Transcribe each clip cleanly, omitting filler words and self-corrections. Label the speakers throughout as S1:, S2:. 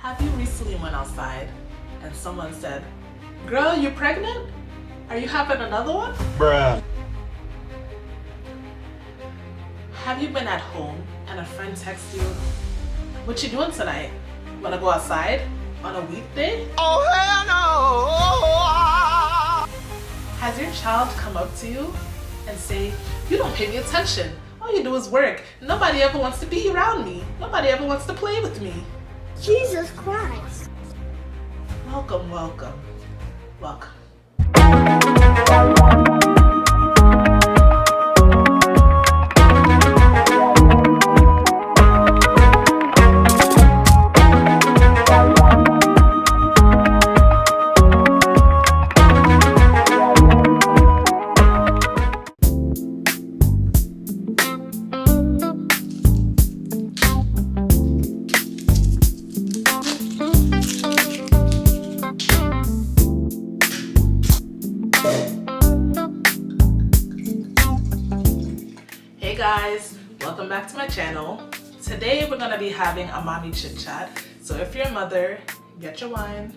S1: Have you recently went outside and someone said, "Girl, you pregnant? Are you having another one?"
S2: Bruh.
S1: Have you been at home and a friend texts you, "What you doing tonight? Wanna go outside on a weekday?"
S2: Oh, hell no!
S1: Has your child come up to you and say, "You don't pay me attention. All you do is work. Nobody ever wants to be around me. Nobody ever wants to play with me."
S3: Jesus Christ.
S1: Welcome, welcome, welcome. Hey guys, welcome back to my channel. Today we're gonna be having a mommy chit chat. So if you're a mother, get your wine,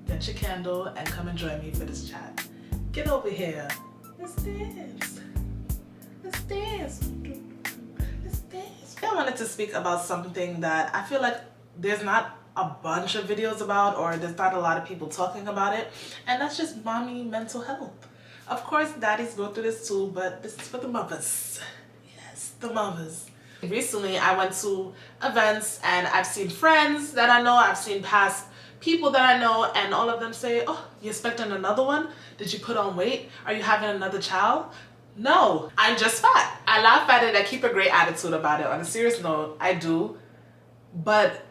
S1: get your candle, and come and join me for this chat. Get over here. Let's dance. Let's dance. Let's dance. I wanted to speak about something that I feel like there's not a bunch of videos about, or there's not a lot of people talking about it, and that's just mommy mental health. Of course, daddies go through this too, but this is for the mothers. Yes, the mothers. Recently, I went to events and I've seen friends that I know, I've seen past people that I know, and all of them say, "Oh, you expecting another one? Did you put on weight? Are you having another child?" No, I'm just fat. I laugh at it, I keep a great attitude about it. On a serious note, I do. But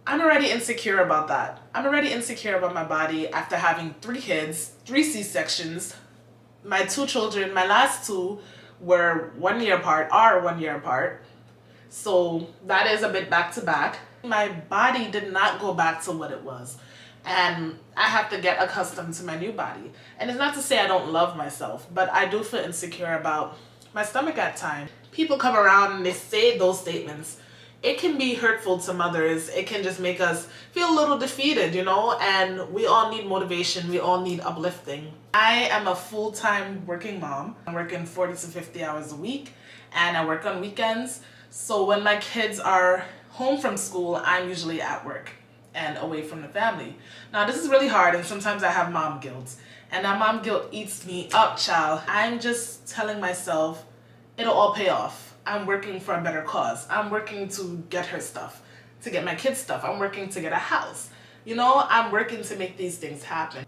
S1: I'm already insecure about that. I'm already insecure about my body after having 3 kids, 3 C-sections. My 2 children, my last 2 were 1 year apart, are 1 year apart. So that is a bit back to back. My body did not go back to what it was. And I have to get accustomed to my new body. And it's not to say I don't love myself, but I do feel insecure about my stomach at times. People come around and they say those statements. It can be hurtful to mothers. It can just make us feel a little defeated, you know, and we all need motivation. We all need uplifting. I am a full-time working mom. I'm working 40 to 50 hours a week, and I work on weekends. So when my kids are home from school, I'm usually at work and away from the family. Now, this is really hard, and sometimes I have mom guilt, and that mom guilt eats me up, child. I'm just telling myself it'll all pay off. I'm working for a better cause. I'm working to get her stuff, to get my kids stuff. I'm working to get a house. You know, I'm working to make these things happen.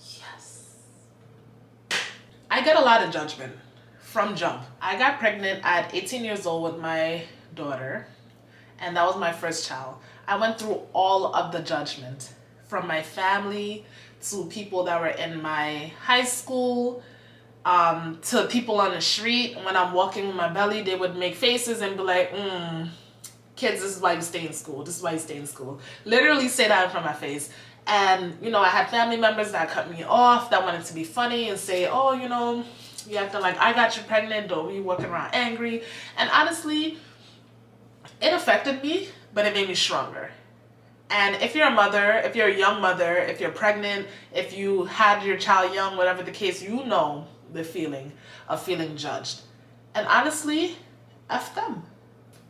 S1: Yes. I get a lot of judgment from jump. I got pregnant at 18 years old with my daughter, and that was my first child. I went through all of the judgment from my family to people that were in my high school, to people on the street. When I'm walking with my belly, they would make faces and be like, "Kids, this is why you stay in school. This is why you stay in school." Literally say that in front of my face. And, you know, I had family members that cut me off, that wanted to be funny and say, "Oh, you know, you acting like I got you pregnant, or you walking around angry." And honestly, it affected me, but it made me stronger. And if you're a mother, if you're a young mother, if you're pregnant, if you had your child young, whatever the case, you know the feeling of feeling judged. And honestly, F them.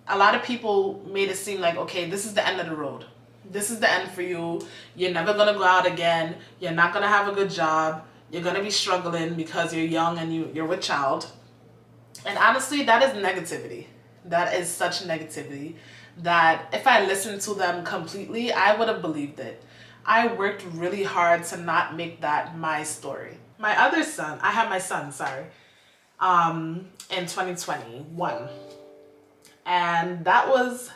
S1: A lot of people made it seem like, okay, this is the end of the road. This is the end for you. You're never going to go out again. You're not going to have a good job. You're going to be struggling because you're young and you're with child. And honestly, that is negativity. That is such negativity that if I listened to them completely, I would have believed it. I worked really hard to not make that my story. My other son, I had my son, in 2021. And that was,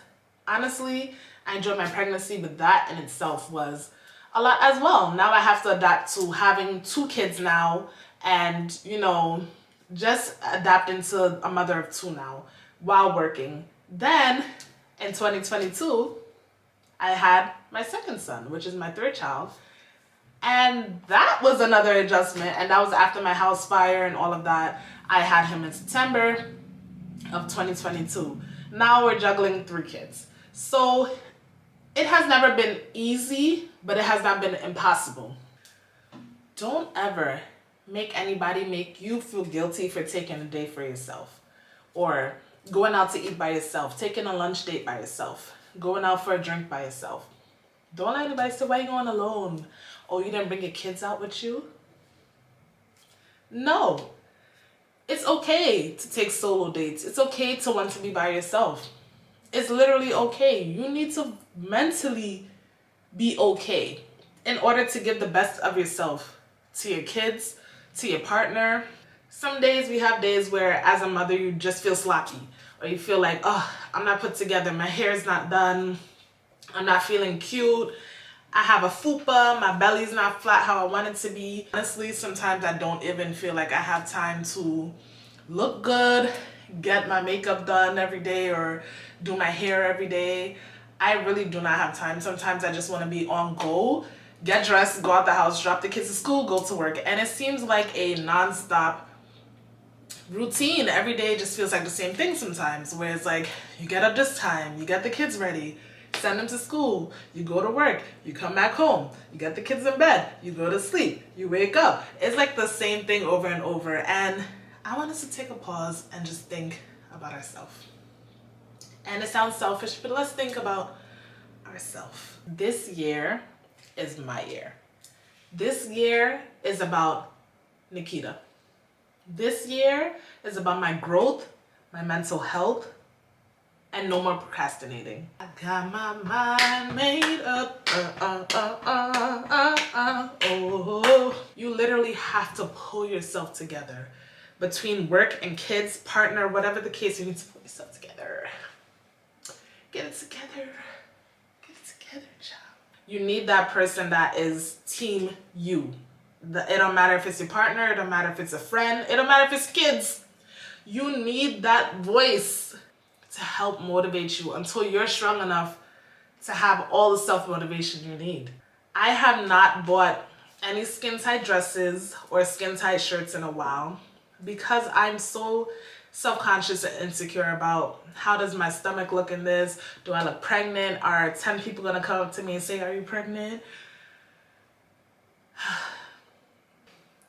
S1: honestly, I enjoyed my pregnancy, but that in itself was a lot as well. Now I have to adapt to having 2 kids now, and, you know, just adapting to a mother of 2 now while working. Then in 2022, I had my second son, which is my 3rd child. And that was another adjustment. And that was after my house fire and all of that. I had him in September of 2022. Now we're juggling 3 kids. So it has never been easy, but it has not been impossible. Don't ever make anybody make you feel guilty for taking a day for yourself, or going out to eat by yourself, taking a lunch date by yourself, going out for a drink by yourself. Don't let anybody say, why are you going alone? Oh, you didn't bring your kids out with you? No. It's okay to take solo dates. It's okay to want to be by yourself. It's literally okay. You need to mentally be okay in order to give the best of yourself to your kids, to your partner. Some days we have days where as a mother you just feel sloppy, or you feel like, oh, I'm not put together, my hair is not done, I'm not feeling cute, I have a fupa, my belly's not flat how I want it to be. Honestly, sometimes I don't even feel like I have time to look good, get my makeup done every day, or do my hair every day. I really do not have time. Sometimes I just want to be on go, get dressed, go out the house, drop the kids to school, go to work. And it seems like a non-stop routine. Every day just feels like the same thing sometimes, where it's like you get up this time, you get the kids ready, send them to school, you go to work, you come back home, you get the kids in bed, you go to sleep, you wake up. It's like the same thing over and over. And I want us to take a pause and just think about ourselves. And it sounds selfish, but let's think about ourselves. This year is my year. This year is about Nikita. This year is about my growth, my mental health, and no more procrastinating. I got my mind made up. Oh. You literally have to pull yourself together. Between work and kids, partner, whatever the case, you need to pull yourself together. Get it together. Get it together, child. You need that person that is team you. It don't matter if it's your partner, it don't matter if it's a friend, it don't matter if it's kids. You need that voice to help motivate you until you're strong enough to have all the self-motivation you need. I have not bought any skin-tight dresses or skin-tight shirts in a while because I'm so self-conscious and insecure about how does my stomach look in this? Do I look pregnant? Are 10 people gonna come up to me and say, are you pregnant?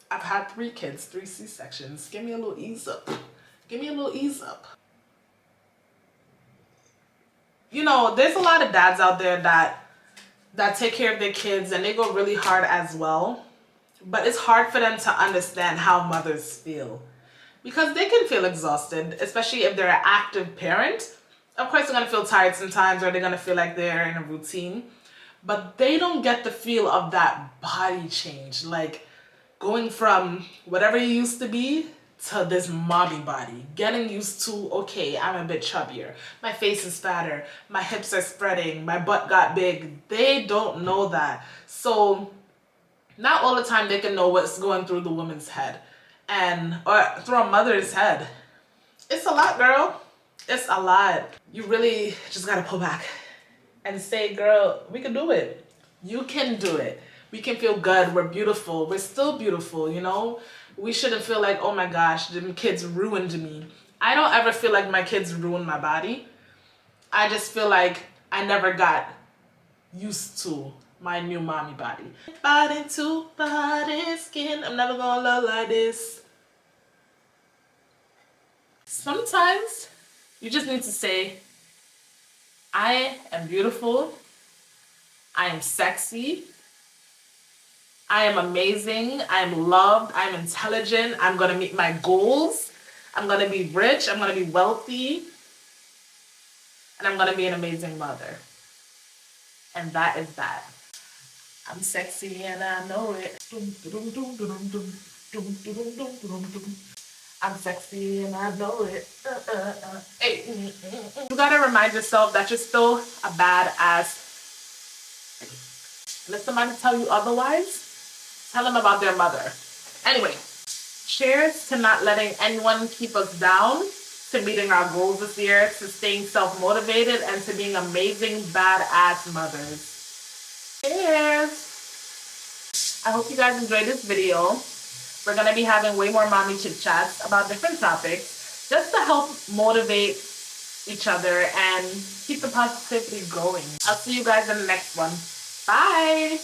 S1: I've had 3 kids, 3 C-sections. Give me a little ease up. Give me a little ease up. You know, there's a lot of dads out there that take care of their kids and they go really hard as well. But it's hard for them to understand how mothers feel. Because they can feel exhausted, especially if they're an active parent. Of course, they're going to feel tired sometimes, or they're going to feel like they're in a routine. But they don't get the feel of that body change. Like going from whatever you used to be to this mommy body. Getting used to, okay, I'm a bit chubbier. My face is fatter. My hips are spreading. My butt got big. They don't know that. So not all the time they can know what's going through the woman's head. Or through a mother's head. It's a lot, girl. It's a lot. You really just gotta pull back and say, girl, we can do it. You can do it. We can feel good. We're beautiful. We're still beautiful, you know? We shouldn't feel like, oh my gosh, the kids ruined me. I don't ever feel like my kids ruined my body. I just feel like I never got used to my new mommy body. Body to body skin. I'm never gonna love like this. Sometimes you just need to say, I am beautiful. I am sexy. I am amazing. I am loved. I'm intelligent. I'm gonna meet my goals. I'm gonna be rich. I'm gonna be wealthy. And I'm gonna be an amazing mother. And that is that. I'm sexy and I know it. I'm sexy and I know it. Hey. You gotta remind yourself that you're still a badass. Let somebody tell you otherwise. Tell them about their mother. Anyway, cheers to not letting anyone keep us down, to meeting our goals this year, to staying self-motivated, and to being amazing, badass mothers. Cheers! I hope you guys enjoyed this video. We're going to be having way more mommy chit-chats about different topics just to help motivate each other and keep the positivity going. I'll see you guys in the next one. Bye!